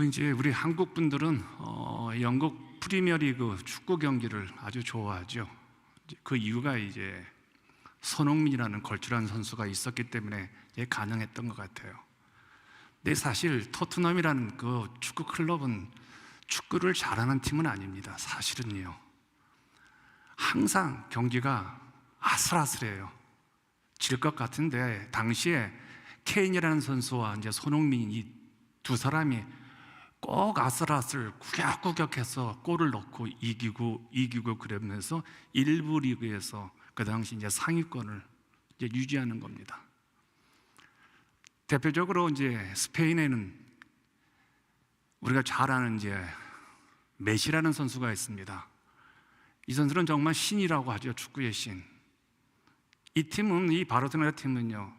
이제 우리 한국 분들은 영국 프리미어리그 축구 경기를 아주 좋아하죠. 그 이유가 이제 손흥민이라는 걸출한 선수가 있었기 때문에 가능했던 것 같아요. 근데 사실 토트넘이라는 그 축구 클럽은 축구를 잘하는 팀은 아닙니다. 사실은요. 항상 경기가 아슬아슬해요. 질 것 같은데 당시에 케인이라는 선수와 이제 손흥민 이 두 사람이 꼭 아슬아슬 구격구격해서 골을 넣고 이기고 그러면서 일부 리그에서 그 당시 이제 상위권을 이제 유지하는 겁니다. 대표적으로 이제 스페인에는 우리가 잘 아는 이제 메시라는 선수가 있습니다. 이 선수는 정말 신이라고 하죠. 축구의 신. 이 팀은, 이 바르셀로나 팀은요,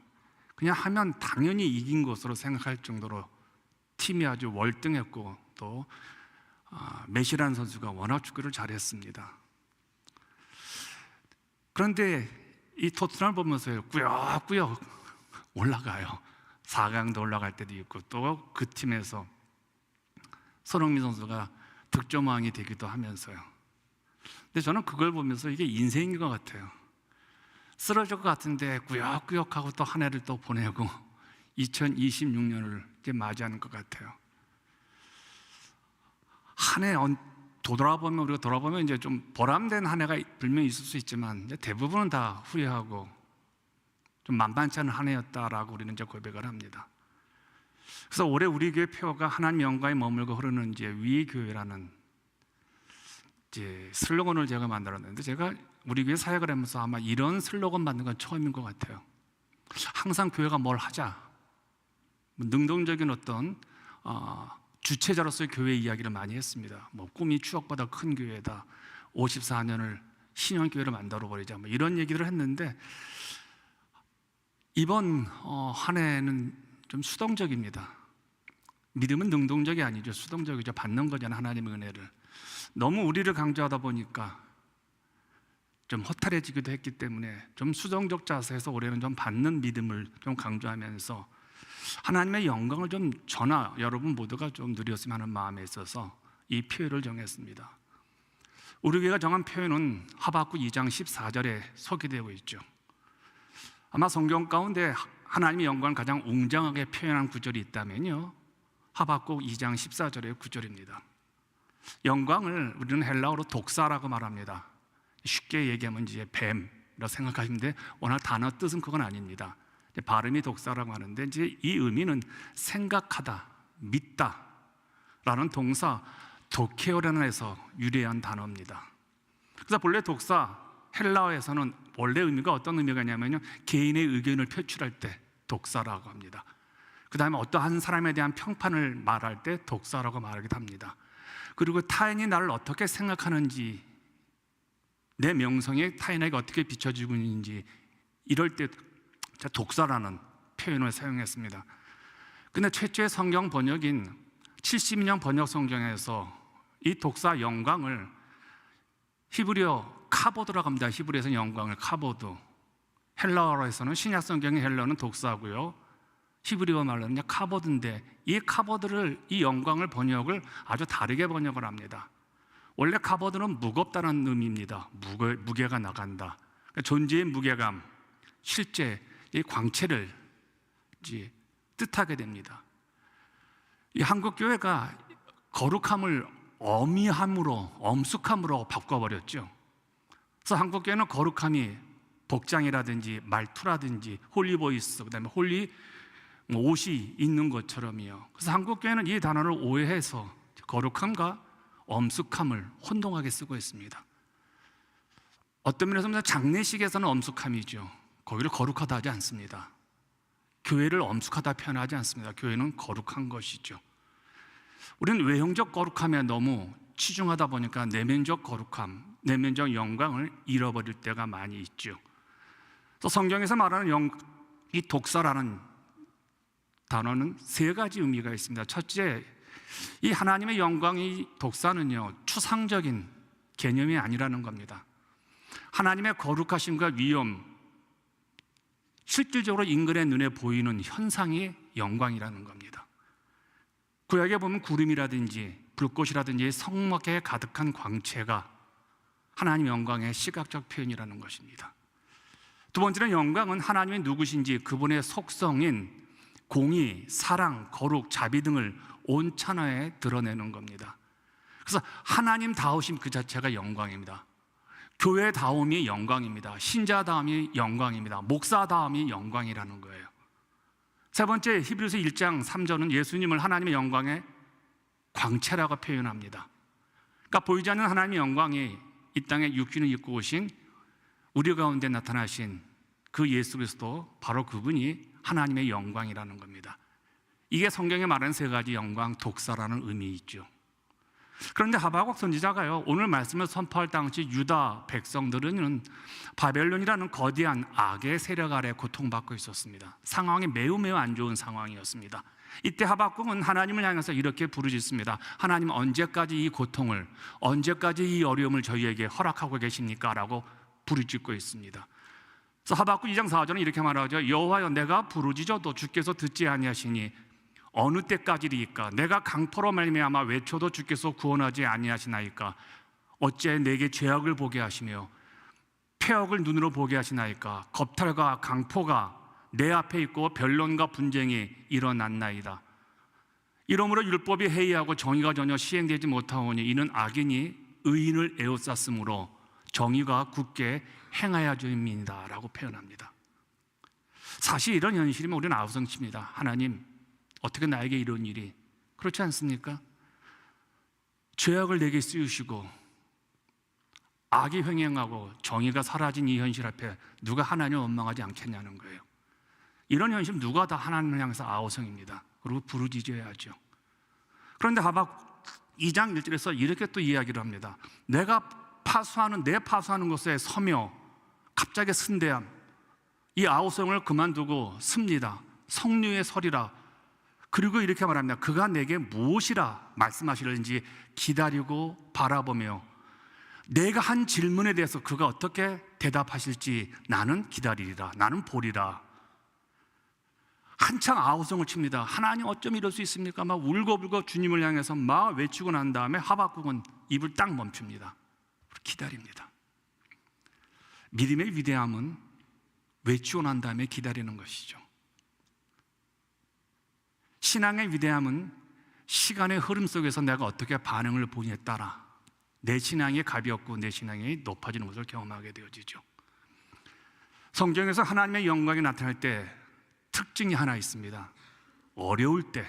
그냥 하면 당연히 이긴 것으로 생각할 정도로 팀이 아주 월등했고, 또 메시라는 선수가 워낙 축구를 잘했습니다. 그런데 이 토트넘을 보면서 꾸역꾸역 올라가요. 4강도 올라갈 때도 있고, 또 그 팀에서 손흥민 선수가 득점왕이 되기도 하면서요. 근데 저는 그걸 보면서 이게 인생인 것 같아요. 쓰러질 것 같은데 꾸역꾸역하고 또 한 해를 또 보내고 2026년을 이제 맞이하는 것 같아요. 한 해 우리가 돌아보면 이제 좀 보람된 한 해가 분명히 있을 수 있지만 이제 대부분은 다 후회하고 좀 만만치 않은 한 해였다라고 우리는 이제 고백을 합니다. 그래서 올해 우리 교회 표어가 하나님 영광에 머물고 흐르는 이제 위의 교회라는 이제 슬로건을 제가 만들었는데, 제가 우리 교회 사역을 하면서 아마 이런 슬로건 만든 건 처음인 것 같아요. 항상 교회가 뭘 하자, 능동적인 어떤 주체자로서의 교회 이야기를 많이 했습니다. 꿈이 추억보다 큰 교회다, 54년을 신형교회를 만들어버리자, 이런 얘기를 했는데, 이번 한 해는 좀 수동적입니다. 믿음은 능동적이 아니죠. 수동적이죠. 받는 거잖아요. 하나님의 은혜를. 너무 우리를 강조하다 보니까 좀 허탈해지기도 했기 때문에 좀 수동적 자세에서 올해는 좀 받는 믿음을 좀 강조하면서 하나님의 영광을 좀 여러분 모두가 좀 누렸으면 하는 마음에 있어서 이 표현을 정했습니다. 우리 교회가 정한 표현은 하박국 2장 14절에 소개되고 있죠. 아마 성경 가운데 하나님의 영광을 가장 웅장하게 표현한 구절이 있다면요, 하박국 2장 14절의 구절입니다. 영광을 우리는 헬라어로 독사라고 말합니다. 쉽게 얘기하면 이제 뱀이라고 생각하시는데, 워낙 단어 뜻은 그건 아닙니다. 발음이 독사라고 하는데, 이제 이 의미는 생각하다, 믿다 라는 동사 도케오라는 에서 유래한 단어입니다. 그래서 본래 독사, 헬라어에서는 원래 의미가 어떤 의미가 있냐면요, 개인의 의견을 표출할 때 독사라고 합니다. 그 다음에 어떠한 사람에 대한 평판을 말할 때 독사라고 말하기도 합니다. 그리고 타인이 나를 어떻게 생각하는지, 내 명성이 타인에게 어떻게 비춰지고 있는지, 이럴 때 독사라는 표현을 사용했습니다. 근데 최초의 성경 번역인 70년 번역 성경에서 이 독사 영광을 히브리어 카보드라고 합니다. 히브리어에서는 영광을 카보드, 헬라어에서는 신약 성경의 헬라어는 독사고요, 히브리어 말로는 카보드인데, 이 카보드를, 이 영광을 번역을 아주 다르게 번역을 합니다. 원래 카보드는 무겁다는 의미입니다. 무게가 나간다. 그러니까 존재의 무게감, 실제 이 광채를 이제 뜻하게 됩니다. 이 한국 교회가 거룩함을 어미함으로, 엄숙함으로 바꿔버렸죠. 그래서 한국 교회는 거룩함이 복장이라든지 말투라든지 홀리보이스, 그다음에 홀리 옷이 있는 것처럼이요. 그래서 한국 교회는 이 단어를 오해해서 거룩함과 엄숙함을 혼동하게 쓰고 있습니다. 어떤 면에서 장례식에서는 엄숙함이죠. 거기를 거룩하다 하지 않습니다. 교회를 엄숙하다 표현하지 않습니다. 교회는 거룩한 것이죠. 우리는 외형적 거룩함에 너무 치중하다 보니까 내면적 거룩함, 내면적 영광을 잃어버릴 때가 많이 있죠. 또 성경에서 말하는 이 독사라는 단어는 세 가지 의미가 있습니다. 첫째, 이 하나님의 영광이 독사는요, 추상적인 개념이 아니라는 겁니다. 하나님의 거룩하심과 위엄, 실질적으로 인간의 눈에 보이는 현상이 영광이라는 겁니다. 구약에 보면 구름이라든지 불꽃이라든지 성막에 가득한 광채가 하나님의 영광의 시각적 표현이라는 것입니다. 두 번째는 영광은 하나님의 누구신지 그분의 속성인 공의, 사랑, 거룩, 자비 등을 온찬하에 드러내는 겁니다. 그래서 하나님다우심 그 자체가 영광입니다. 교회다움이 영광입니다. 신자다움이 영광입니다. 목사다움이 영광이라는 거예요. 세 번째, 히브리서 1장 3절은 예수님을 하나님의 영광의 광채라고 표현합니다. 그러니까 보이지 않는 하나님의 영광이 이 땅에 육신을 입고 오신 우리 가운데 나타나신 그 예수 그리스도, 바로 그분이 하나님의 영광이라는 겁니다. 이게 성경에 말하는 세 가지 영광, 독사라는 의미있죠. 그런데 하박국 선지자가요, 오늘 말씀을 선포할 당시 유다 백성들은 바벨론이라는 거대한 악의 세력 아래 고통받고 있었습니다. 상황이 매우 안 좋은 상황이었습니다. 이때 하박국은 하나님을 향해서 이렇게 부르짖습니다. 하나님, 언제까지 이 고통을, 언제까지 이 어려움을 저희에게 허락하고 계십니까? 라고 부르짖고 있습니다. 그래서 하박국 2장 4절은 이렇게 말하죠. 여호와여, 내가 부르짖어도 주께서 듣지 아니하시니 어느 때까지리이까? 내가 강포로 말미암아 외쳐도 주께서 구원하지 아니하시나이까? 어째 내게 죄악을 보게 하시며 폐역을 눈으로 보게 하시나이까? 겁탈과 강포가 내 앞에 있고 변론과 분쟁이 일어났나이다. 이러므로 율법이 해이하고 정의가 전혀 시행되지 못하오니 이는 악인이 의인을 에워쌌으므로 정의가 굳게 행하여짐이다 라고 표현합니다. 사실 이런 현실이면 우리는 아우성칩니다. 하나님, 어떻게 나에게 이런 일이? 그렇지 않습니까? 죄악을 내게 씌우시고 악이 횡행하고 정의가 사라진 이 현실 앞에 누가 하나님을 원망하지 않겠냐는 거예요. 이런 현실 누가 다 하나님을 향해서 아우성입니다. 그리고 부르짖어야죠. 그런데 하박국 2장 1절에서 이렇게 또 이야기를 합니다. 내가 파수하는 곳에 서며 갑자기 순대함, 이 아우성을 그만두고 습니다. 성류에 서리라. 그리고 이렇게 말합니다. 그가 내게 무엇이라 말씀하시는지 기다리고 바라보며 내가 한 질문에 대해서 그가 어떻게 대답하실지 나는 기다리리라. 나는 보리라. 한창 아우성을 칩니다. 하나님, 어쩜 이럴 수 있습니까? 막 울고불고 주님을 향해서 막 외치고 난 다음에 하박국은 입을 딱 멈춥니다. 기다립니다. 믿음의 위대함은 외치고 난 다음에 기다리는 것이죠. 신앙의 위대함은 시간의 흐름 속에서 내가 어떻게 반응을 보느냐에 따라 내 신앙이 가볍고 내 신앙이 높아지는 것을 경험하게 되어지죠. 성경에서 하나님의 영광이 나타날 때 특징이 하나 있습니다. 어려울 때,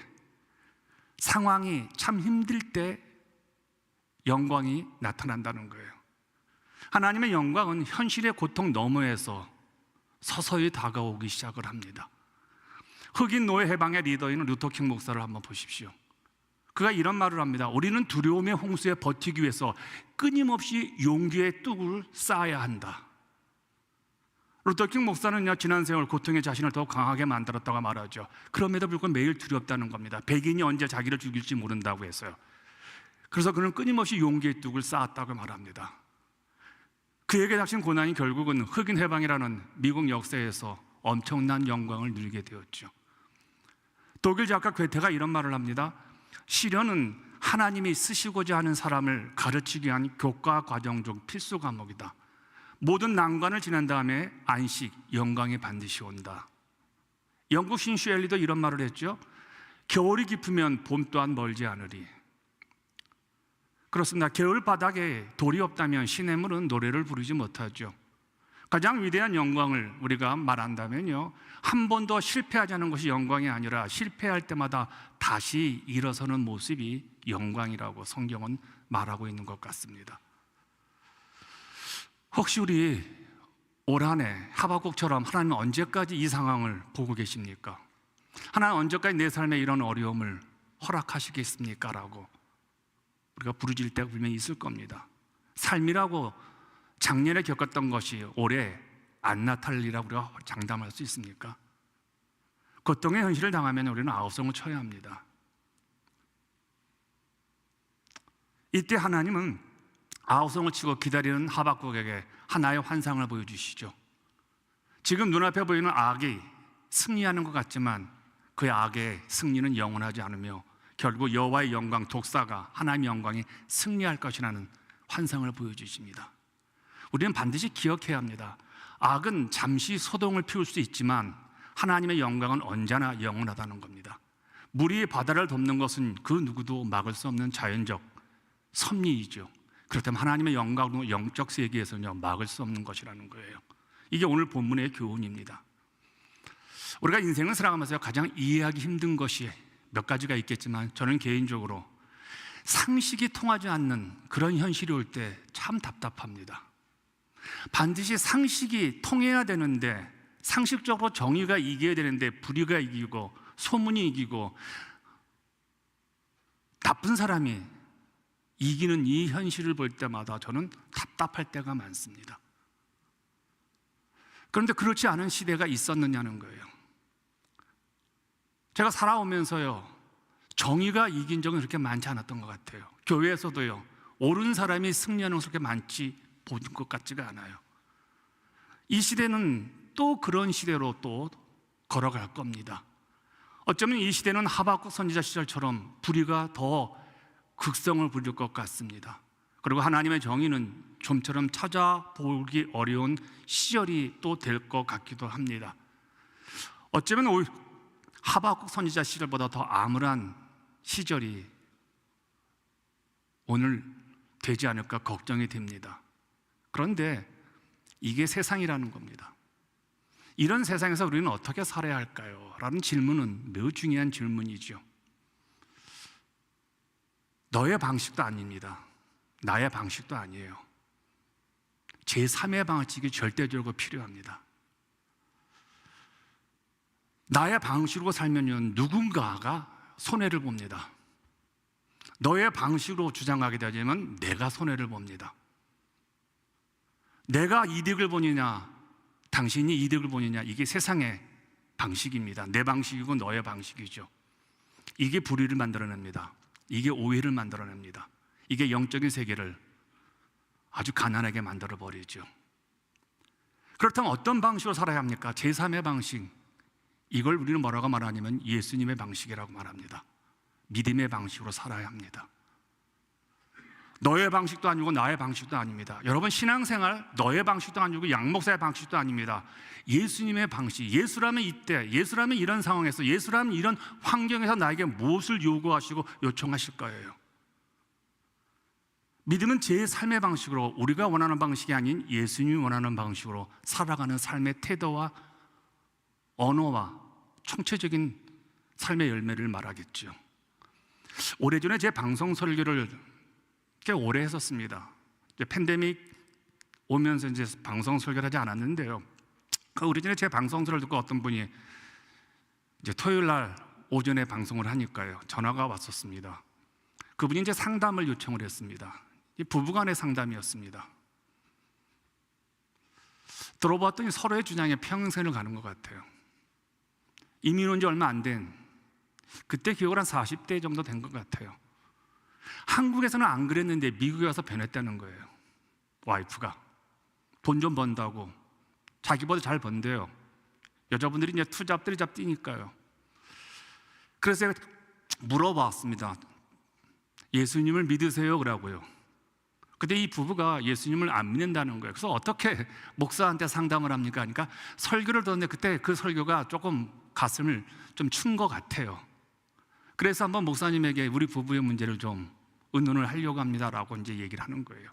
상황이 참 힘들 때 영광이 나타난다는 거예요. 하나님의 영광은 현실의 고통 너머에서 서서히 다가오기 시작을 합니다. 흑인 노예 해방의 리더인 루터킹 목사를 한번 보십시오. 그가 이런 말을 합니다. 우리는 두려움의 홍수에 버티기 위해서 끊임없이 용기의 뚝을 쌓아야 한다. 루터킹 목사는요, 지난 세월 고통의 자신을 더욱 강하게 만들었다고 말하죠. 그럼에도 불구하고 매일 두렵다는 겁니다. 백인이 언제 자기를 죽일지 모른다고 해서요. 그래서 그는 끊임없이 용기의 뚝을 쌓았다고 말합니다. 그에게 닥친 고난이 결국은 흑인 해방이라는 미국 역사에서 엄청난 영광을 누리게 되었죠. 독일 작가 괴테가 이런 말을 합니다. 시련은 하나님이 쓰시고자 하는 사람을 가르치기 위한 교과 과정 중 필수 과목이다. 모든 난관을 지난 다음에 안식, 영광이 반드시 온다. 영국 신슈 엘리도 이런 말을 했죠. 겨울이 깊으면 봄 또한 멀지 않으리. 그렇습니다. 겨울 바닥에 돌이 없다면 시냇물은 노래를 부르지 못하죠. 가장 위대한 영광을 우리가 말한다면요, 한 번도 실패하지 않은 것이 영광이 아니라 실패할 때마다 다시 일어서는 모습이 영광이라고 성경은 말하고 있는 것 같습니다. 혹시 우리 올 한 해 하박국처럼 하나님은 언제까지 이 상황을 보고 계십니까? 하나님 언제까지 내 삶에 이런 어려움을 허락하시겠습니까? 라고 우리가 부르짖을 때가 분명히 있을 겁니다. 삶이라고 작년에 겪었던 것이 올해 안 나타날리라고 우리가 장담할 수 있습니까? 고통의 현실을 당하면 우리는 아우성을 쳐야 합니다. 이때 하나님은 아우성을 치고 기다리는 하박국에게 하나의 환상을 보여주시죠. 지금 눈앞에 보이는 악이 승리하는 것 같지만 그 악의 승리는 영원하지 않으며 결국 여호와의 영광, 독사가 하나님의 영광이 승리할 것이라는 환상을 보여주십니다. 우리는 반드시 기억해야 합니다. 악은 잠시 소동을 피울 수 있지만 하나님의 영광은 언제나 영원하다는 겁니다. 물이 바다를 덮는 것은 그 누구도 막을 수 없는 자연적 섭리이죠. 그렇다면 하나님의 영광도 영적 세계에서는요, 막을 수 없는 것이라는 거예요. 이게 오늘 본문의 교훈입니다. 우리가 인생을 살아가면서 가장 이해하기 힘든 것이 몇 가지가 있겠지만 저는 개인적으로 상식이 통하지 않는 그런 현실이 올 때 참 답답합니다. 반드시 상식이 통해야 되는데, 상식적으로 정의가 이겨야 되는데 불의가 이기고 소문이 이기고 나쁜 사람이 이기는 이 현실을 볼 때마다 저는 답답할 때가 많습니다. 그런데 그렇지 않은 시대가 있었느냐는 거예요. 제가 살아오면서요, 정의가 이긴 적은 그렇게 많지 않았던 것 같아요. 교회에서도요, 옳은 사람이 승리하는 것이 그렇게 많지 본 것 같지가 않아요. 이 시대는 또 그런 시대로 또 걸어갈 겁니다. 어쩌면 이 시대는 하박국 선지자 시절처럼 불의가 더 극성을 부릴 것 같습니다. 그리고 하나님의 정의는 좀처럼 찾아보기 어려운 시절이 또 될 것 같기도 합니다. 어쩌면 하박국 선지자 시절보다 더 암울한 시절이 오늘 되지 않을까 걱정이 됩니다. 그런데 이게 세상이라는 겁니다. 이런 세상에서 우리는 어떻게 살아야 할까요? 라는 질문은 매우 중요한 질문이죠. 너의 방식도 아닙니다. 나의 방식도 아니에요. 제3의 방식이 절대적으로 필요합니다. 나의 방식으로 살면요, 누군가가 손해를 봅니다. 너의 방식으로 주장하게 되면 내가 손해를 봅니다. 내가 이득을 보느냐, 당신이 이득을 보느냐, 이게 세상의 방식입니다. 내 방식이고 너의 방식이죠. 이게 불의를 만들어냅니다. 이게 오해를 만들어냅니다. 이게 영적인 세계를 아주 가난하게 만들어버리죠. 그렇다면 어떤 방식으로 살아야 합니까? 제3의 방식, 이걸 우리는 뭐라고 말하냐면 예수님의 방식이라고 말합니다. 믿음의 방식으로 살아야 합니다. 너의 방식도 아니고 나의 방식도 아닙니다. 여러분, 신앙생활 너의 방식도 아니고 양목사의 방식도 아닙니다. 예수님의 방식, 예수라면 이때, 예수라면 이런 상황에서, 예수라면 이런 환경에서 나에게 무엇을 요구하시고 요청하실 거예요. 믿음은 제 삶의 방식으로, 우리가 원하는 방식이 아닌 예수님이 원하는 방식으로 살아가는 삶의 태도와 언어와 총체적인 삶의 열매를 말하겠죠. 오래전에 제 방송 설교를 꽤 오래 했었습니다. 이제 팬데믹 오면서 이제 방송 설교를 하지 않았는데요. 그 오래전에 제 방송들을 듣고 어떤 분이 이제 토요일 날 오전에 방송을 하니까요, 전화가 왔었습니다. 그분이 이제 상담을 요청을 했습니다. 이 부부간의 상담이었습니다. 들어봤더니 서로의 주장에 평생을 가는 것 같아요. 이민 온 지 얼마 안 된, 그때 기억을 한 40대 정도 된 것 같아요. 한국에서는 안 그랬는데 미국에 와서 변했다는 거예요. 와이프가 돈 좀 번다고, 자기보다 잘 번대요. 여자분들이 이제 투잡 뜨리잡 뛰니까요. 그래서 제가 물어봤습니다. 예수님을 믿으세요? 그러고요. 근데 이 부부가 예수님을 안 믿는다는 거예요. 그래서 어떻게 목사한테 상담을 합니까? 그러니까 설교를 듣는데 그때 그 설교가 조금 가슴을 좀 춘 것 같아요. 그래서 한번 목사님에게 우리 부부의 문제를 좀 의논을 하려고 합니다라고 이제 얘기를 하는 거예요.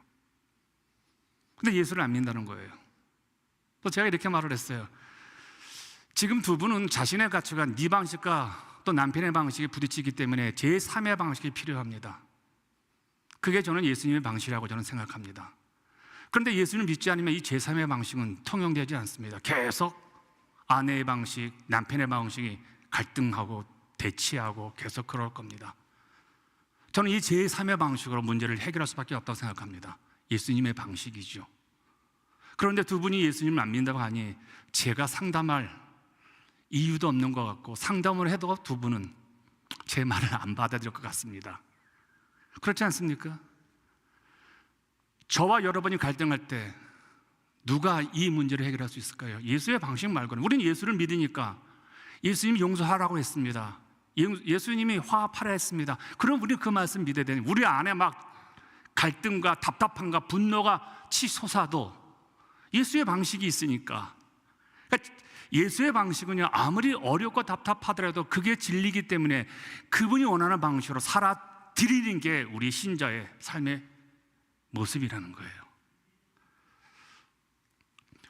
근데 예수를 안 믿는다는 거예요. 또 제가 이렇게 말을 했어요. 지금 두 분은 자신의 가치관, 네 방식과 또 남편의 방식이 부딪히기 때문에 제3의 방식이 필요합니다. 그게 저는 예수님의 방식이라고 저는 생각합니다. 그런데 예수님을 믿지 않으면 이 제3의 방식은 통용되지 않습니다. 계속 아내의 방식, 남편의 방식이 갈등하고 대치하고 계속 그럴 겁니다. 저는 이 제3의 방식으로 문제를 해결할 수밖에 없다고 생각합니다. 예수님의 방식이죠. 그런데 두 분이 예수님을 안 믿는다고 하니 제가 상담할 이유도 없는 것 같고, 상담을 해도 두 분은 제 말을 안 받아들일 것 같습니다. 그렇지 않습니까? 저와 여러분이 갈등할 때 누가 이 문제를 해결할 수 있을까요? 예수의 방식 말고는. 우리는 예수를 믿으니까 예수님이 용서하라고 했습니다. 예수님이 화합하라 했습니다. 그럼 우리 그 말씀 믿어야 되는, 우리 안에 막 갈등과 답답함과 분노가 치솟아도 예수의 방식이 있으니까. 그러니까 예수의 방식은요, 아무리 어렵고 답답하더라도 그게 진리이기 때문에 그분이 원하는 방식으로 살아드리는 게 우리 신자의 삶의 모습이라는 거예요.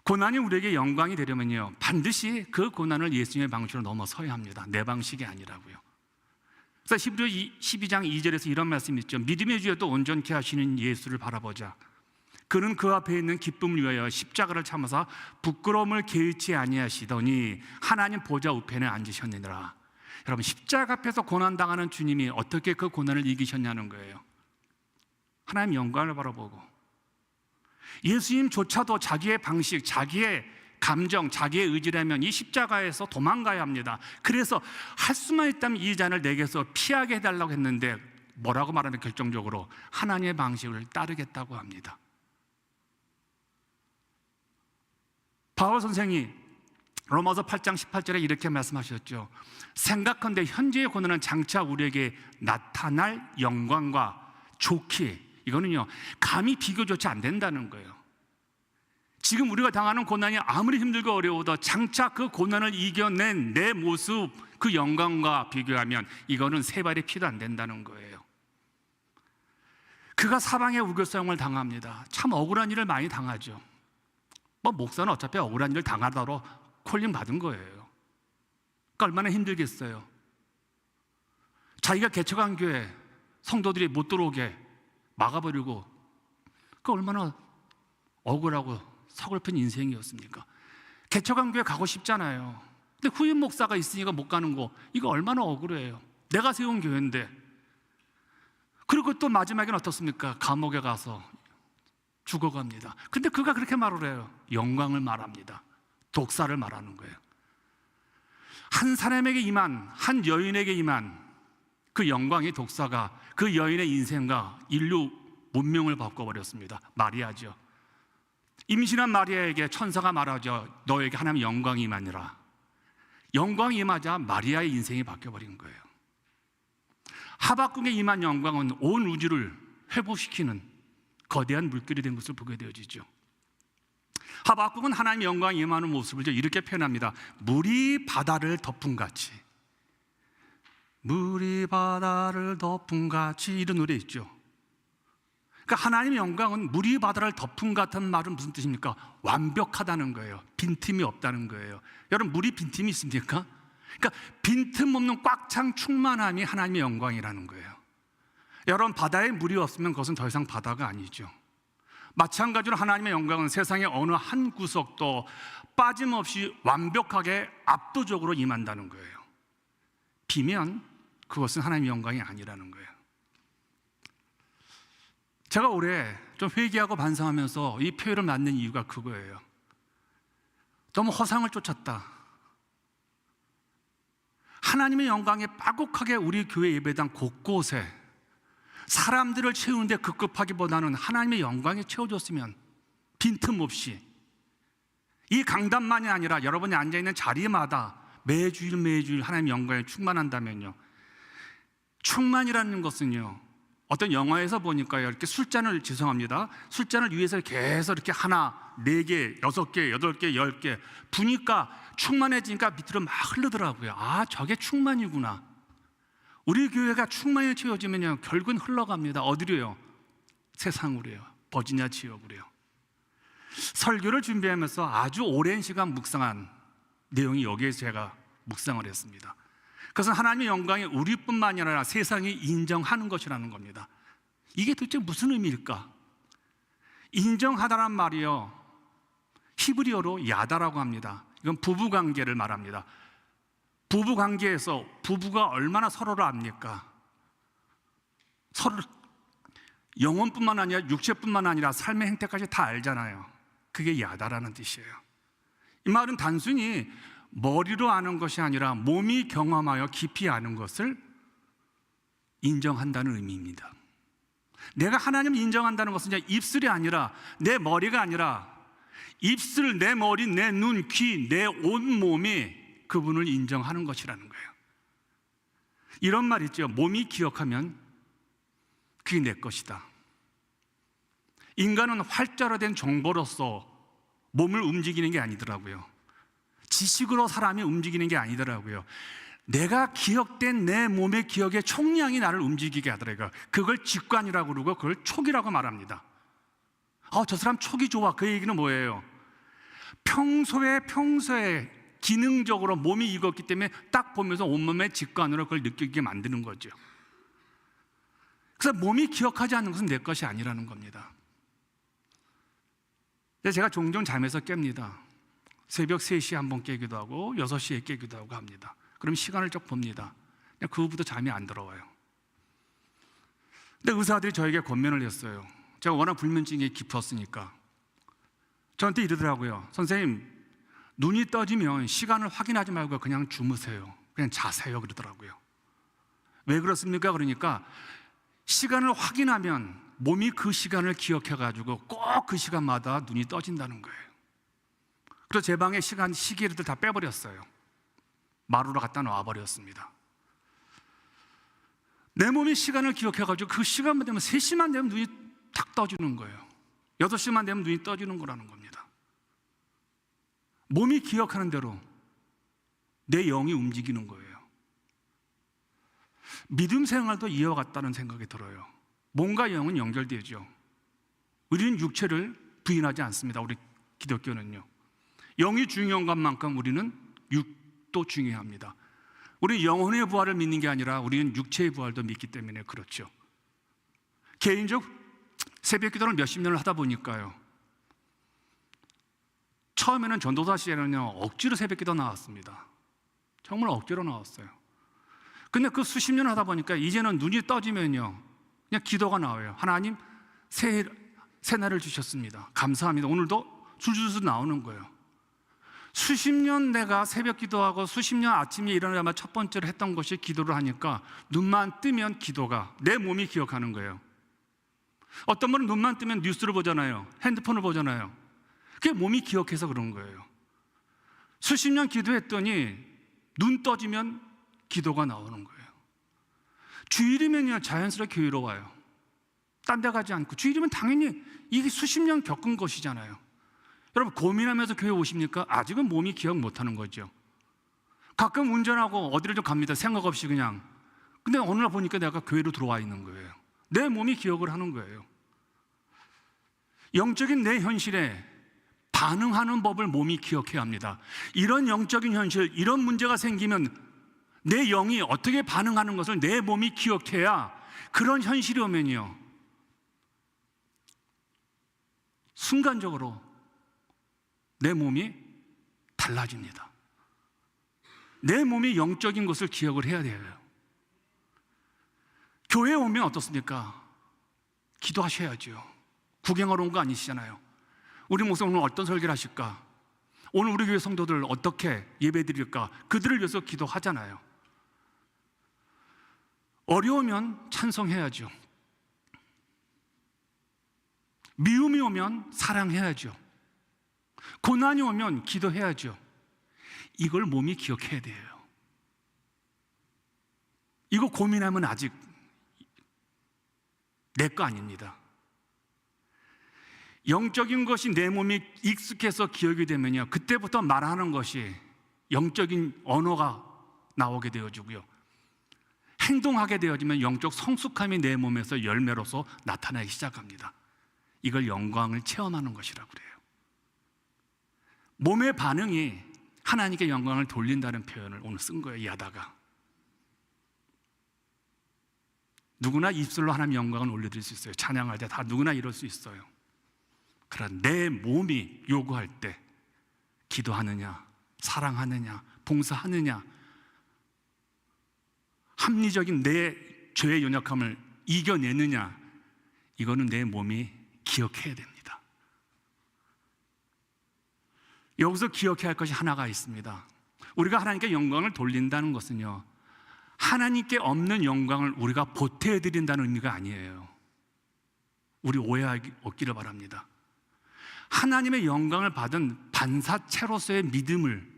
고난이 우리에게 영광이 되려면요, 반드시 그 고난을 예수님의 방식으로 넘어서야 합니다. 내 방식이 아니라고요. 그래서 히브리 12장 2절에서 이런 말씀이 있죠. 믿음의 주에 또 온전케 하시는 예수를 바라보자. 그는 그 앞에 있는 기쁨을 위하여 십자가를 참으사 부끄러움을 개의치 아니하시더니 하나님 보좌 우편에 앉으셨느니라. 여러분, 십자가 앞에서 고난당하는 주님이 어떻게 그 고난을 이기셨냐는 거예요. 하나님 영광을 바라보고, 예수님조차도 자기의 방식, 자기의 감정, 자기의 의지라면 이 십자가에서 도망가야 합니다. 그래서 할 수만 있다면 이 잔을 내게서 피하게 해달라고 했는데 뭐라고 말하면 결정적으로 하나님의 방식을 따르겠다고 합니다. 바울 선생이 로마서 8장 18절에 이렇게 말씀하셨죠. 생각컨대 현재의 고난은 장차 우리에게 나타날 영광과 좋기, 이거는요 감히 비교조차 안 된다는 거예요. 지금 우리가 당하는 고난이 아무리 힘들고 어려워도 장차 그 고난을 이겨낸 내 모습, 그 영광과 비교하면 이거는 세 발의 피도 안 된다는 거예요. 그가 사방의 우겨싸움을 당합니다. 참 억울한 일을 많이 당하죠. 뭐 목사는 어차피 억울한 일을 당하다로 콜링 받은 거예요. 그러니까 얼마나 힘들겠어요. 자기가 개척한 교회 성도들이 못 들어오게 막아버리고, 그 얼마나 억울하고 서글픈 인생이었습니까? 개척한 교회 가고 싶잖아요. 근데 후임 목사가 있으니까 못 가는 거, 이거 얼마나 억울해요. 내가 세운 교회인데. 그리고 또 마지막에는 어떻습니까? 감옥에 가서 죽어갑니다. 근데 그가 그렇게 말을 해요. 영광을 말합니다. 독사를 말하는 거예요. 한 사람에게 임한, 한 여인에게 임한 그 영광의 독사가 그 여인의 인생과 인류 문명을 바꿔버렸습니다. 마리아죠. 임신한 마리아에게 천사가 말하죠. 너에게 하나님의 영광이 임하니라. 영광이 임하자 마리아의 인생이 바뀌어버린 거예요. 하박국에 임한 영광은 온 우주를 회복시키는 거대한 물결이 된 것을 보게 되어지죠. 하박국은 하나님의 영광이 임하는 모습을 이렇게 표현합니다. 물이 바다를 덮은 같이, 물이 바다를 덮은 같이, 이런 노래 있죠. 그러니까 하나님의 영광은 물이 바다를 덮은 같은 말은 무슨 뜻입니까? 완벽하다는 거예요. 빈틈이 없다는 거예요. 여러분, 물이 빈틈이 있습니까? 그러니까 빈틈없는 꽉 찬 충만함이 하나님의 영광이라는 거예요. 여러분, 바다에 물이 없으면 그것은 더 이상 바다가 아니죠. 마찬가지로 하나님의 영광은 세상의 어느 한 구석도 빠짐없이 완벽하게 압도적으로 임한다는 거예요. 비면 그것은 하나님의 영광이 아니라는 거예요. 제가 올해 좀 회개하고 반성하면서 이 표현을 만든 이유가 그거예요. 너무 허상을 쫓았다. 하나님의 영광에 빠곡하게 우리 교회 예배당 곳곳에 사람들을 채우는데 급급하기보다는 하나님의 영광에 채워줬으면, 빈틈없이, 이 강단만이 아니라 여러분이 앉아있는 자리마다 매주일 하나님의 영광에 충만한다면요, 충만이라는 것은요, 어떤 영화에서 보니까요, 이렇게 술잔을, 죄송합니다, 술잔을 위에서 계속 이렇게 하나, 4개, 6개, 8개, 10개 부니까 충만해지니까 밑으로 막 흐르더라고요. 아, 저게 충만이구나. 우리 교회가 충만히 채워지면요, 결국은 흘러갑니다. 어디로요? 세상으로요. 버지니아 지역으로요. 설교를 준비하면서 아주 오랜 시간 묵상한 내용이 여기에 제가 묵상을 했습니다. 그것은 하나님의 영광이 우리뿐만 아니라 세상이 인정하는 것이라는 겁니다. 이게 도대체 무슨 의미일까? 인정하다란 말이요, 히브리어로 야다라고 합니다. 이건 부부관계를 말합니다. 부부관계에서 부부가 얼마나 서로를 압니까? 서로를 영혼뿐만 아니라 육체뿐만 아니라 삶의 행태까지 다 알잖아요. 그게 야다라는 뜻이에요. 이 말은 단순히 머리로 아는 것이 아니라 몸이 경험하여 깊이 아는 것을 인정한다는 의미입니다. 내가 하나님을 인정한다는 것은 이제 입술이 아니라, 내 머리가 아니라 입술, 내 머리, 내 눈, 귀, 내 온 몸이 그분을 인정하는 것이라는 거예요. 이런 말 있죠. 몸이 기억하면 그게 내 것이다. 인간은 활자로 된 정보로서 몸을 움직이는 게 아니더라고요. 지식으로 사람이 움직이는 게 아니더라고요. 내가 기억된 내 몸의 기억의 총량이 나를 움직이게 하더라고요. 그걸 직관이라고 그러고 그걸 촉이라고 말합니다. 저 사람 촉이 좋아. 그 얘기는 뭐예요? 평소에 기능적으로 몸이 익었기 때문에 딱 보면서 온몸의 직관으로 그걸 느끼게 만드는 거죠. 그래서 몸이 기억하지 않는 것은 내 것이 아니라는 겁니다. 제가 종종 잠에서 깹니다. 새벽 3시에 한번 깨기도 하고 6시에 깨기도 하고 합니다. 그럼 시간을 쭉 봅니다. 그 후부터 잠이 안 들어와요. 근데 의사들이 저에게 권면을 했어요. 제가 워낙 불면증이 깊었으니까 저한테 이러더라고요. 선생님, 눈이 떠지면 시간을 확인하지 말고 그냥 주무세요. 그냥 자세요. 그러더라고요. 왜 그렇습니까? 그러니까 시간을 확인하면 몸이 그 시간을 기억해가지고 꼭 그 시간마다 눈이 떠진다는 거예요. 그래서 제 방에 시계를 다 빼버렸어요. 마루로 갖다 놔버렸습니다. 내 몸이 시간을 기억해가지고 그 시간만 되면 3시만 되면 눈이 탁 떠지는 거예요. 6시만 되면 눈이 떠지는 거라는 겁니다. 몸이 기억하는 대로 내 영이 움직이는 거예요. 믿음 생활도 이와 같다는 생각이 들어요. 몸과 영은 연결되죠. 우리는 육체를 부인하지 않습니다. 우리 기독교는요. 영이 중요한 것만큼 우리는 육도 중요합니다. 우리는 영혼의 부활을 믿는 게 아니라 우리는 육체의 부활도 믿기 때문에 그렇죠. 개인적 새벽 기도를 몇십 년을 하다 보니까요, 처음에는 전도사 시절에는요 억지로 새벽 기도 나왔습니다. 정말 억지로 나왔어요. 근데 그 수십 년 하다 보니까 이제는 눈이 떠지면요 그냥 기도가 나와요. 하나님 새날을 주셨습니다. 감사합니다. 오늘도 줄줄줄 나오는 거예요. 수십 년 내가 새벽 기도하고 수십 년 아침에 일어나자마자 첫 번째로 했던 것이 기도를 하니까 눈만 뜨면 기도가 내 몸이 기억하는 거예요. 어떤 분은 눈만 뜨면 뉴스를 보잖아요. 핸드폰을 보잖아요. 그게 몸이 기억해서 그런 거예요. 수십 년 기도했더니 눈 떠지면 기도가 나오는 거예요. 주일이면요 자연스럽게 교회로 와요. 딴 데 가지 않고 주일이면 당연히 이게 수십 년 겪은 것이잖아요. 여러분 고민하면서 교회 오십니까? 아직은 몸이 기억 못하는 거죠. 가끔 운전하고 어디를 좀 갑니다. 생각 없이 그냥. 근데 어느 날 보니까 내가 교회로 들어와 있는 거예요. 내 몸이 기억을 하는 거예요. 영적인 내 현실에 반응하는 법을 몸이 기억해야 합니다. 이런 영적인 현실, 이런 문제가 생기면 내 영이 어떻게 반응하는 것을 내 몸이 기억해야 그런 현실이 오면요 순간적으로 내 몸이 달라집니다. 내 몸이 영적인 것을 기억을 해야 돼요. 교회에 오면 어떻습니까? 기도하셔야죠. 구경하러 온 거 아니시잖아요. 우리 목사님 오늘 어떤 설교를 하실까? 오늘 우리 교회 성도들 어떻게 예배 드릴까? 그들을 위해서 기도하잖아요. 어려우면 찬송해야죠. 미움이 오면 사랑해야죠. 고난이 오면 기도해야죠. 이걸 몸이 기억해야 돼요. 이거 고민하면 아직 내 거 아닙니다. 영적인 것이 내 몸이 익숙해서 기억이 되면요 그때부터 말하는 것이 영적인 언어가 나오게 되어지고요 행동하게 되어지면 영적 성숙함이 내 몸에서 열매로서 나타나기 시작합니다. 이걸 영광을 체험하는 것이라고 그래요. 몸의 반응이 하나님께 영광을 돌린다는 표현을 오늘 쓴 거예요. 야다가 누구나 입술로 하나님 영광을 올려드릴 수 있어요. 찬양할 때 다 누구나 이럴 수 있어요. 그러나 내 몸이 요구할 때 기도하느냐, 사랑하느냐, 봉사하느냐, 합리적인 내 죄의 연약함을 이겨내느냐, 이거는 내 몸이 기억해야 됩니다. 여기서 기억해야 할 것이 하나가 있습니다. 우리가 하나님께 영광을 돌린다는 것은요 하나님께 없는 영광을 우리가 보태드린다는 의미가 아니에요. 우리 오해하기 없기를 바랍니다. 하나님의 영광을 받은 반사체로서의 믿음을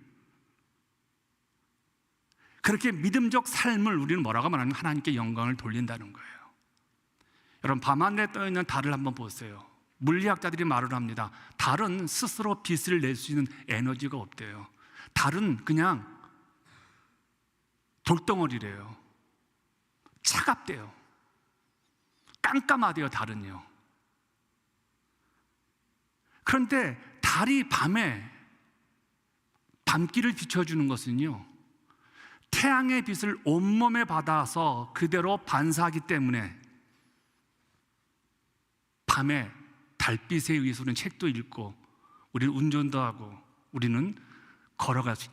그렇게 믿음적 삶을 우리는 뭐라고 말하면 하나님께 영광을 돌린다는 거예요. 여러분, 밤하늘에 떠있는 달을 한번 보세요. 물리학자들이 말을 합니다. 달은 스스로 빛을 낼 수 있는 에너지가 없대요. 달은 그냥 돌덩어리래요. 차갑대요. 깜깜하대요, 달은요. 그런데 달이 밤에 밤길을 비춰주는 것은요, 태양의 빛을 온몸에 받아서 그대로 반사하기 때문에 밤에 달빛에 의해서 우리는 책도 읽고 우리는 운전도 하고 우리는 걸어갈 수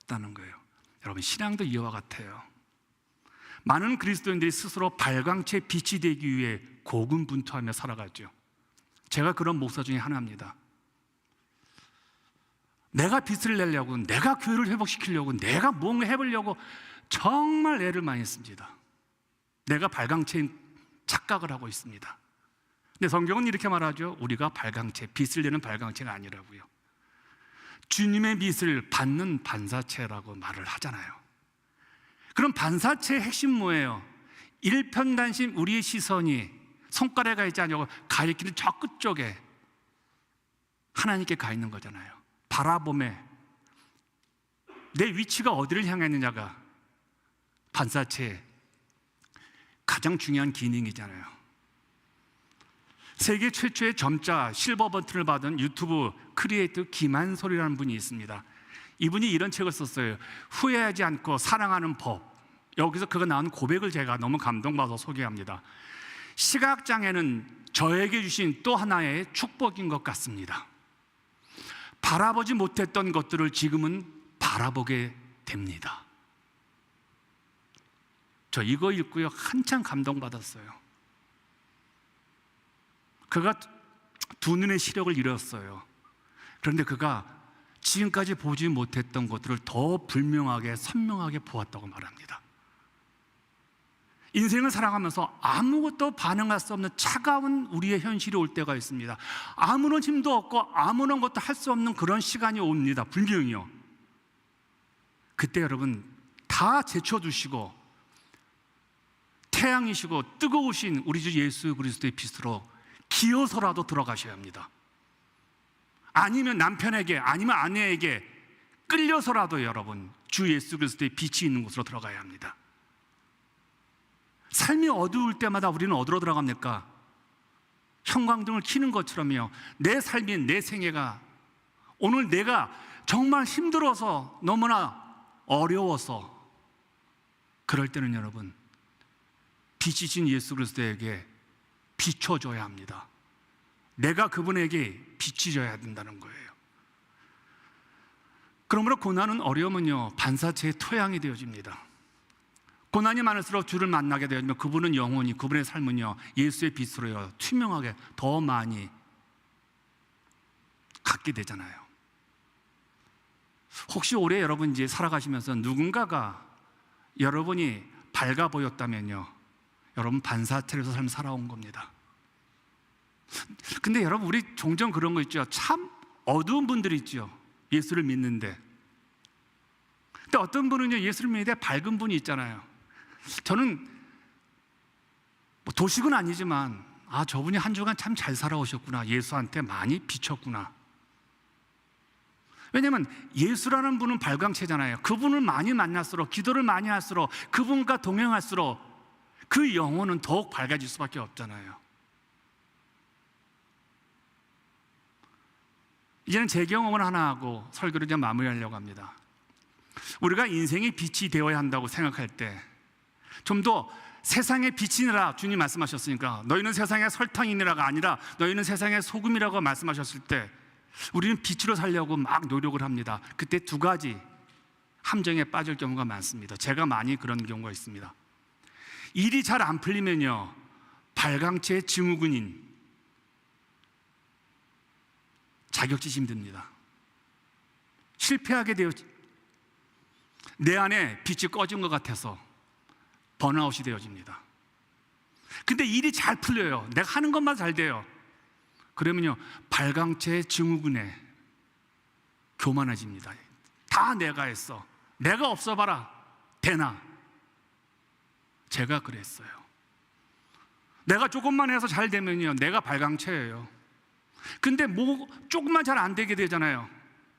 있다는 거예요. 여러분, 신앙도 이와 같아요. 많은 그리스도인들이 스스로 발광체 빛이 되기 위해 고군분투하며 살아가죠. 제가 그런 목사 중에 하나입니다. 내가 빛을 내려고, 내가 교회를 회복시키려고, 내가 뭔가 해보려고 정말 애를 많이 씁니다. 내가 발광체인 착각을 하고 있습니다. 근데 성경은 이렇게 말하죠. 우리가 발광체, 빛을 내는 발광체가 아니라고요. 주님의 빛을 받는 반사체라고 말을 하잖아요. 그럼 반사체의 핵심 뭐예요? 일편단심 우리의 시선이 손가락에 가 있지 않냐고 가리키는 저 끝쪽에 하나님께 가 있는 거잖아요. 바라봄에 내 위치가 어디를 향했느냐가 반사체의 가장 중요한 기능이잖아요. 세계 최초의 점자 실버 버튼을 받은 유튜브 크리에이터 김한솔이라는 분이 있습니다. 이분이 이런 책을 썼어요. 후회하지 않고 사랑하는 법. 여기서 그거 나온 고백을 제가 너무 감동받아서 소개합니다. 시각장애는 저에게 주신 또 하나의 축복인 것 같습니다. 바라보지 못했던 것들을 지금은 바라보게 됩니다. 저 이거 읽고요, 한참 감동받았어요. 그가 두 눈의 시력을 잃었어요. 그런데 그가 지금까지 보지 못했던 것들을 더 불명하게 선명하게 보았다고 말합니다. 인생을 살아가면서 아무것도 반응할 수 없는 차가운 우리의 현실이 올 때가 있습니다. 아무런 힘도 없고 아무런 것도 할 수 없는 그런 시간이 옵니다. 분명히요. 그때 여러분 다 제쳐두시고 태양이시고 뜨거우신 우리 주 예수 그리스도의 빛으로 기어서라도 들어가셔야 합니다. 아니면 남편에게, 아니면 아내에게 끌려서라도 여러분 주 예수 그리스도의 빛이 있는 곳으로 들어가야 합니다. 삶이 어두울 때마다 우리는 어디로 들어갑니까? 형광등을 켜는 것처럼요. 내 삶이, 내 생애가 오늘 내가 정말 힘들어서 너무나 어려워서 그럴 때는 여러분 빛이신 예수 그리스도에게 비춰줘야 합니다. 내가 그분에게 빛이 져야 된다는 거예요. 그러므로 고난은, 어려움은요, 반사체의 토양이 되어집니다. 고난이 많을수록 주를 만나게 되어지면 그분은 영혼이, 그분의 삶은요, 예수의 빛으로요, 투명하게 더 많이 갖게 되잖아요. 혹시 올해 여러분 이제 살아가시면서 누군가가 여러분이 밝아 보였다면요, 여러분 반사체에서 삶을 살아온 겁니다. 근데 여러분 우리 종종 그런 거 있죠. 참 어두운 분들이 있죠. 예수를 믿는데. 근데 어떤 분은요, 예수를 믿는데 밝은 분이 있잖아요. 저는 뭐 도식은 아니지만 저분이 한 주간 참 잘 살아오셨구나. 예수한테 많이 비쳤구나. 왜냐하면 예수라는 분은 발광체잖아요. 그분을 많이 만날수록, 기도를 많이 할수록, 그분과 동행할수록 그 영혼은 더욱 밝아질 수밖에 없잖아요. 이제는 제 경험을 하나 하고 설교를 좀 마무리하려고 합니다. 우리가 인생의 빛이 되어야 한다고 생각할 때 좀 더 세상의 빛이니라 주님 말씀하셨으니까, 너희는 세상의 설탕이니라가 아니라 너희는 세상의 소금이라고 말씀하셨을 때 우리는 빛으로 살려고 막 노력을 합니다. 그때 두 가지 함정에 빠질 경우가 많습니다. 제가 많이 그런 경우가 있습니다. 일이 잘 안 풀리면요, 발광체의 증후군인 자격지심이 듭니다. 실패하게 되어 내 안에 빛이 꺼진 것 같아서 번아웃이 되어집니다. 근데 일이 잘 풀려요. 내가 하는 것만 잘 돼요. 그러면요, 발광체의 증후군에 교만해집니다. 다 내가 했어. 내가 없어봐라. 되나? 제가 그랬어요. 내가 조금만 해서 잘 되면요, 내가 발광체예요. 근데 뭐 조금만 잘 안 되게 되잖아요.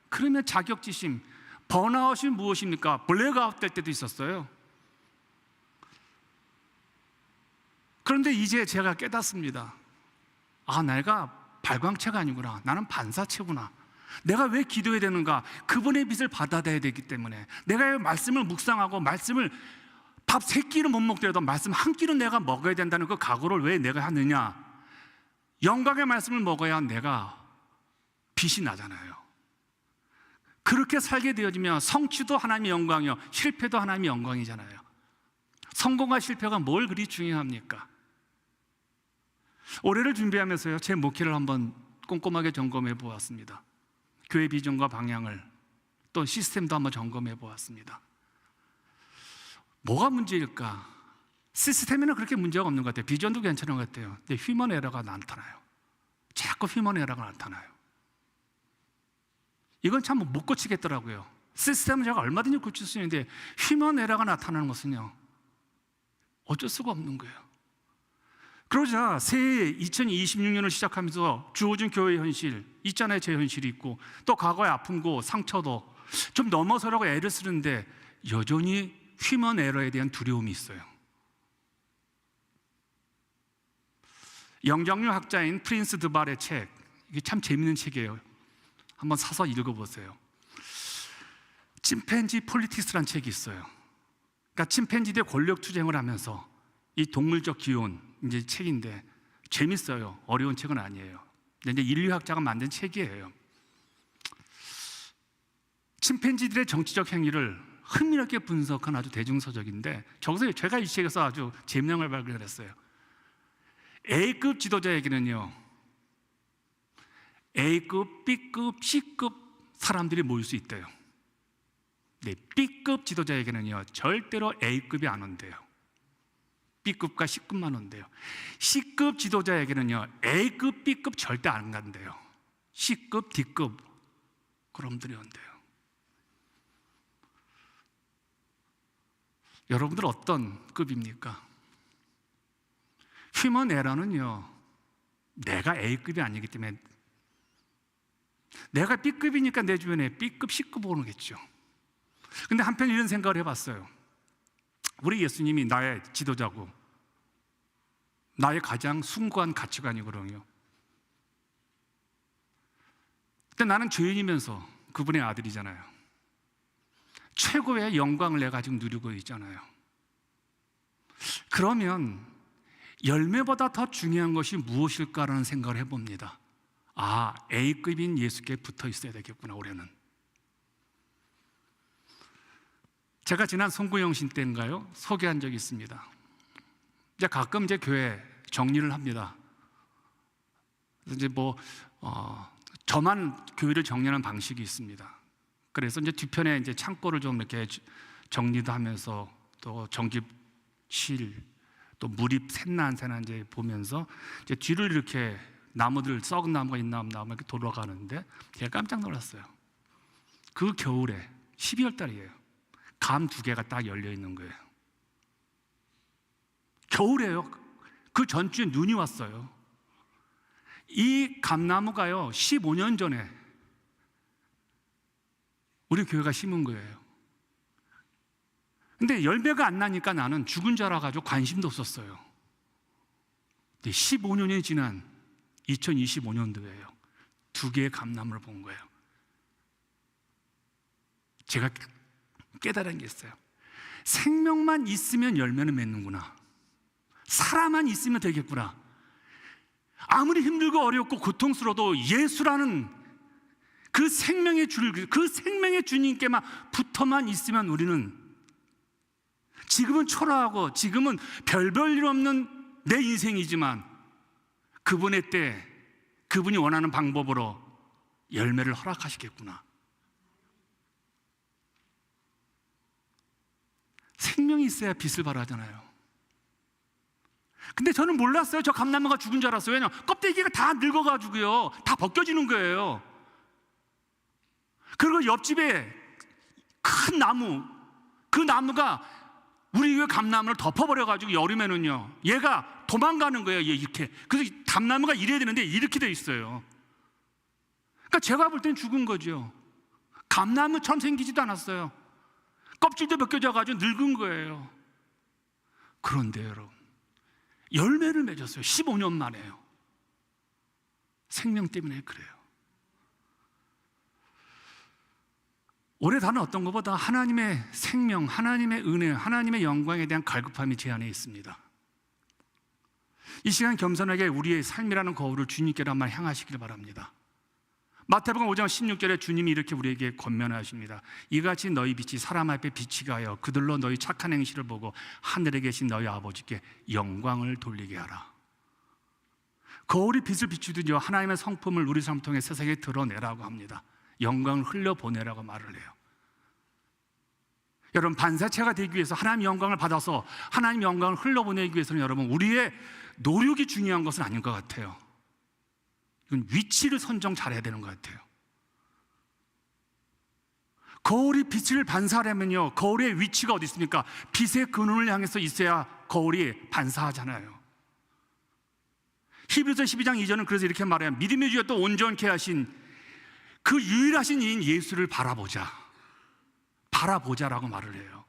그러면 자격지심, 번아웃이 무엇입니까? 블랙아웃 될 때도 있었어요. 그런데 이제 제가 깨닫습니다. 아, 내가 발광체가 아니구나. 나는 반사체구나. 내가 왜 기도해야 되는가? 그분의 빛을 받아들여야 되기 때문에. 내가 말씀을 묵상하고 말씀을 밥 3끼는 못 먹더라도 말씀 한 끼는 내가 먹어야 된다는 그 각오를 왜 내가 하느냐? 영광의 말씀을 먹어야 내가 빛이 나잖아요. 그렇게 살게 되어지면 성취도 하나님의 영광이요, 실패도 하나님의 영광이잖아요. 성공과 실패가 뭘 그리 중요합니까? 올해를 준비하면서요, 제 목회를 한번 꼼꼼하게 점검해 보았습니다. 교회 비전과 방향을, 또 시스템도 한번 점검해 보았습니다. 뭐가 문제일까? 시스템에는 그렇게 문제가 없는 것 같아요. 비전도 괜찮은 것 같아요. 근데 휴먼 에러가 나타나요. 자꾸 휴먼 에러가 나타나요. 이건 참 못 고치겠더라고요. 시스템은 제가 얼마든지 고칠 수 있는데 휴먼 에러가 나타나는 것은요, 어쩔 수가 없는 거예요. 그러자 새해 2026년을 시작하면서 주어진 교회의 현실 있잖아요. 제 현실이 있고 또 과거의 아픔고 상처도 좀 넘어서라고 애를 쓰는데 여전히 휴먼 에러에 대한 두려움이 있어요. 영장류 학자인 프린스 드발의 책, 이게 참 재밌는 책이에요. 한번 사서 읽어보세요. 침팬지 폴리틱스라는 책이 있어요. 그러니까 침팬지들의 권력 투쟁을 하면서 이 동물적 기원, 이제 책인데 재밌어요. 어려운 책은 아니에요. 근데 이제 인류학자가 만든 책이에요. 침팬지들의 정치적 행위를 흥미롭게 분석한 아주 대중서적인데, 저기서 제가 이 책에서 아주 재미난 걸 발견했어요. A급 지도자에게는요, A급, B급, C급 사람들이 모일 수 있대요. 네, B급 지도자에게는요, 절대로 A급이 안 온대요. B급과 C급만 온대요. C급 지도자에게는요, A급, B급 절대 안 간대요. C급, D급 그놈들이 온대요. 여러분들 어떤 급입니까? 휴먼 에러는요, 내가 A급이 아니기 때문에, 내가 B급이니까 내 주변에 B급, C급 오겠죠. 근데 한편 이런 생각을 해봤어요. 우리 예수님이 나의 지도자고 나의 가장 숭고한 가치관이거든요. 근데 나는 죄인이면서 그분의 아들이잖아요. 최고의 영광을 내가 지금 누리고 있잖아요. 그러면 열매보다 더 중요한 것이 무엇일까라는 생각을 해봅니다. 아, A급인 예수께 붙어 있어야 되겠구나, 올해는. 제가 지난 송구영신 때인가요? 소개한 적이 있습니다. 이제 가끔 이제 교회 정리를 합니다. 이제 저만 교회를 정리하는 방식이 있습니다. 그래서 이제 뒤편에 이제 창고를 좀 이렇게 정리도 하면서 또 전기실, 또 물이 샜나 이제 보면서 이제 뒤를 이렇게 나무들, 썩은 나무가 있나 이렇게 돌아가는데 제가 깜짝 놀랐어요. 그 겨울에 12월 달이에요. 감 2개가 딱 열려 있는 거예요. 겨울에요. 그 전주에 눈이 왔어요. 이 감나무가요, 15년 전에 우리 교회가 심은 거예요. 근데 열매가 안 나니까 나는 죽은 줄 알아가지고 관심도 없었어요. 근데 15년이 지난 2025년도예요. 2개의 감나무를 본 거예요. 제가 깨달은 게 있어요. 생명만 있으면 열매는 맺는구나. 살아만 있으면 되겠구나. 아무리 힘들고 어렵고 고통스러워도 예수라는 그 생명의 줄, 그 생명의 주님께만 붙어만 있으면 우리는, 지금은 초라하고 지금은 별 일 없는 내 인생이지만 그분의 때, 그분이 원하는 방법으로 열매를 허락하시겠구나. 생명이 있어야 빛을 발하잖아요. 근데 저는 몰랐어요. 저 감나무가 죽은 줄 알았어요. 왜냐면 껍데기가 다 늙어가지고요, 다 벗겨지는 거예요. 그리고 옆집에 큰 나무, 그 나무가 우리 교회 감나무를 덮어버려가지고 여름에는요, 얘가 도망가는 거예요. 얘 이렇게. 그래서 감나무가 이래야 되는데 이렇게 돼 있어요. 그러니까 제가 볼 땐 죽은 거죠. 감나무처럼 생기지도 않았어요. 껍질도 벗겨져가지고 늙은 거예요. 그런데 여러분, 열매를 맺었어요. 15년 만에요. 생명 때문에 그래요. 올해 다는 어떤 것보다 하나님의 생명, 하나님의 은혜, 하나님의 영광에 대한 갈급함이 제 안에 있습니다. 이 시간 겸손하게 우리의 삶이라는 거울을 주님께로 한번 향하시길 바랍니다. 마태복음 5장 16절에 주님이 이렇게 우리에게 권면하십니다. 이같이 너희 빛이 사람 앞에 빛이 가여 그들로 너희 착한 행실을 보고 하늘에 계신 너희 아버지께 영광을 돌리게 하라. 거울이 빛을 비추듯이 하나님의 성품을 우리 삶을 통해 세상에 드러내라고 합니다. 영광을 흘려보내라고 말을 해요. 여러분, 반사체가 되기 위해서 하나님의 영광을 받아서 하나님의 영광을 흘려보내기 위해서는 여러분, 우리의 노력이 중요한 것은 아닌 것 같아요. 이건 위치를 선정 잘해야 되는 것 같아요. 거울이 빛을 반사하려면요, 거울의 위치가 어디 있습니까? 빛의 근원을 향해서 있어야 거울이 반사하잖아요. 히브리서 12장 2절은 그래서 이렇게 말해요. 믿음의 주여 또 온전케 하신 그 유일하신 이인 예수를 바라보자. 바라보자라고 말을 해요.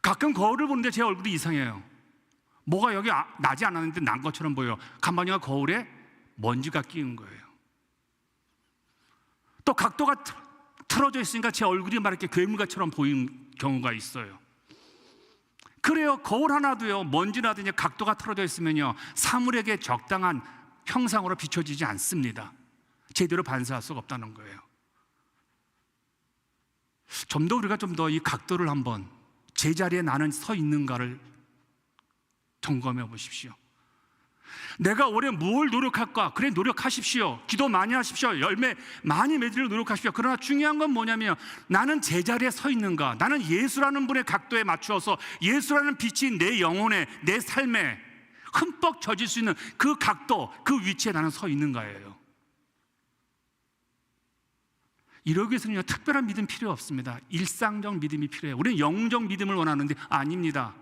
가끔 거울을 보는데 제 얼굴이 이상해요. 뭐가 여기 나지 않았는데 난 것처럼 보여요. 간만이가 거울에 먼지가 끼운 거예요. 또 각도가 틀어져 있으니까 제 얼굴이 막 이렇게 괴물같처럼 보이는 경우가 있어요. 그래요. 거울 하나도요, 먼지라든지 각도가 틀어져 있으면요, 사물에게 적당한 형상으로 비춰지지 않습니다. 제대로 반사할 수가 없다는 거예요. 좀 더 우리가 좀 더 이 각도를 한번, 제자리에 나는 서 있는가를 점검해 보십시오. 내가 올해 뭘 노력할까? 그래, 노력하십시오. 기도 많이 하십시오. 열매 많이 맺으려고 노력하십시오. 그러나 중요한 건 뭐냐면, 나는 제자리에 서 있는가? 나는 예수라는 분의 각도에 맞추어서 예수라는 빛이 내 영혼에, 내 삶에 흠뻑 젖을 수 있는 그 각도, 그 위치에 나는 서 있는가예요. 이러기 위해서는요, 특별한 믿음 필요 없습니다. 일상적 믿음이 필요해요. 우리는 영적 믿음을 원하는데 아닙니다.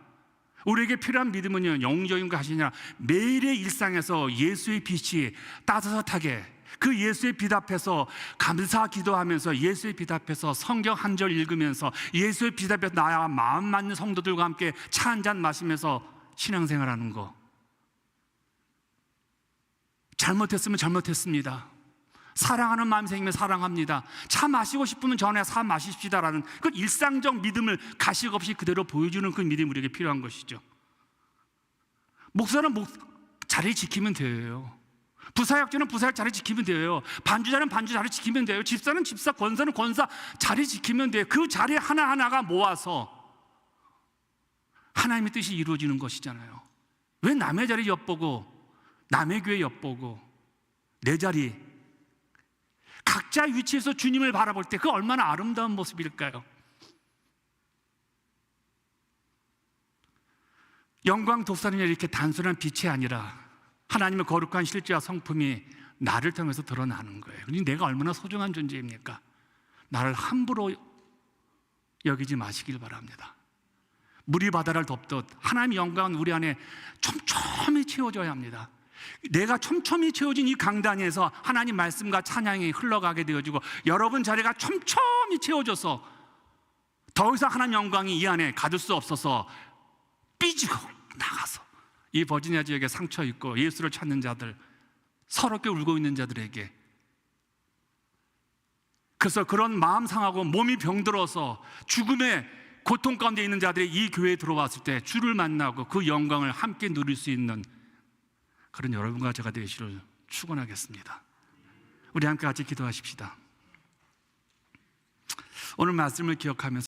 우리에게 필요한 믿음은요, 영적인 것이 아니라 매일의 일상에서 예수의 빛이 따뜻하게, 그 예수의 빛 앞에서 감사 기도하면서, 예수의 빛 앞에서 성경 한 절 읽으면서, 예수의 빛 앞에서 나와 마음 맞는 성도들과 함께 차 한 잔 마시면서 신앙생활하는 거. 잘못했으면 잘못했습니다. 사랑하는 마음이 생기면 사랑합니다. 차 마시고 싶으면 전에 사 마십시다라는 그 일상적 믿음을 가식 없이 그대로 보여주는 그 믿음이 우리에게 필요한 것이죠. 목사는 자리 지키면 돼요. 부사역자는 부사역 자리 지키면 돼요. 반주자는 반주 자리 지키면 돼요. 집사는 집사, 권사는 권사 자리 지키면 돼요. 그 자리 하나하나가 모아서 하나님의 뜻이 이루어지는 것이잖아요. 왜 남의 자리 엿보고, 남의 교회 엿보고, 내 자리, 각자의 위치에서 주님을 바라볼 때 그 얼마나 아름다운 모습일까요? 영광 독사는 이렇게 단순한 빛이 아니라 하나님의 거룩한 실제와 성품이 나를 통해서 드러나는 거예요. 내가 얼마나 소중한 존재입니까? 나를 함부로 여기지 마시길 바랍니다. 물이 바다를 덮듯 하나님의 영광은 우리 안에 촘촘히 채워져야 합니다. 내가 촘촘히 채워진 이 강단에서 하나님 말씀과 찬양이 흘러가게 되어지고, 여러분 자리가 촘촘히 채워져서 더 이상 하나님 영광이 이 안에 가둘 수 없어서 삐지고 나가서 이 버지니아 지역에 상처 있고 예수를 찾는 자들, 서럽게 울고 있는 자들에게, 그래서 그런 마음 상하고 몸이 병들어서 죽음의 고통 가운데 있는 자들이 이 교회에 들어왔을 때 주를 만나고 그 영광을 함께 누릴 수 있는 그런 여러분과 제가 되시기를 축원하겠습니다. 우리 함께 같이 기도하십시다. 오늘 말씀을 기억하면서